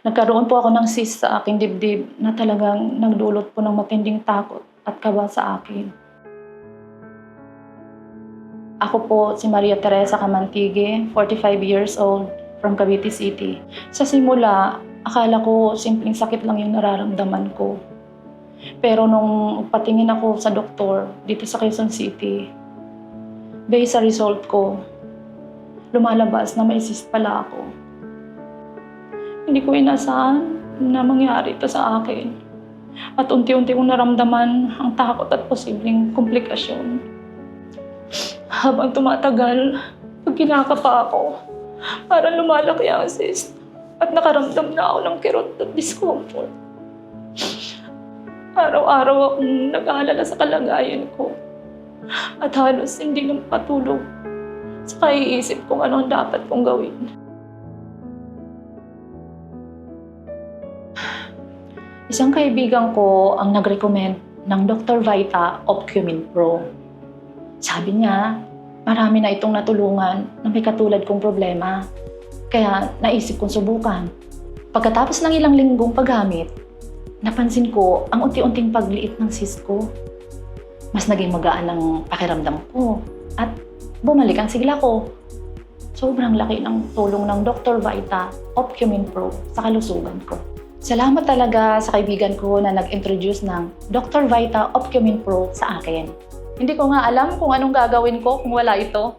Nagkaroon po ako ng cyst sa aking dibdib na talagang nagdulot po ng matinding takot at kaba sa akin. Ako po si Maria Teresa Camantigue, 45 years old, from Cavite City. Sa simula, akala ko simpleng sakit lang yung nararamdaman ko. Pero nung patingin ako sa doktor dito sa Quezon City, based sa result ko, lumalabas na may cyst pala ako. Hindi ko inasahan na mangyari ito sa akin. At unti-unti kong naramdaman ang takot at posibleng komplikasyon. Habang tumatagal, pag kinakapa ako, parang lumalaki ang cyst at nakaramdam na ako ng kirot at discomfort. Araw-araw akong nag-aalala sa kalagayan ko at halos hindi na makatulog sa kaiisip kung ano ang dapat kong gawin. Isang kaibigan ko ang nag-recommend ng Dr. Vita Opcumin Pro. Sabi niya, marami na itong natulungan na may katulad kong problema. Kaya naisip kong subukan. Pagkatapos ng ilang linggong paggamit, napansin ko ang unti-unting pagliit ng cyst ko. Mas naging magaan ang pakiramdam ko at bumalik ang sigla ko. Sobrang laki ng tulong ng Dr. Vita Opcumin Pro sa kalusugan ko. Salamat talaga sa kaibigan ko na nag-introduce ng Dr. Vita Opcumin Pro sa akin. Hindi ko nga alam kung anong gagawin ko kung wala ito.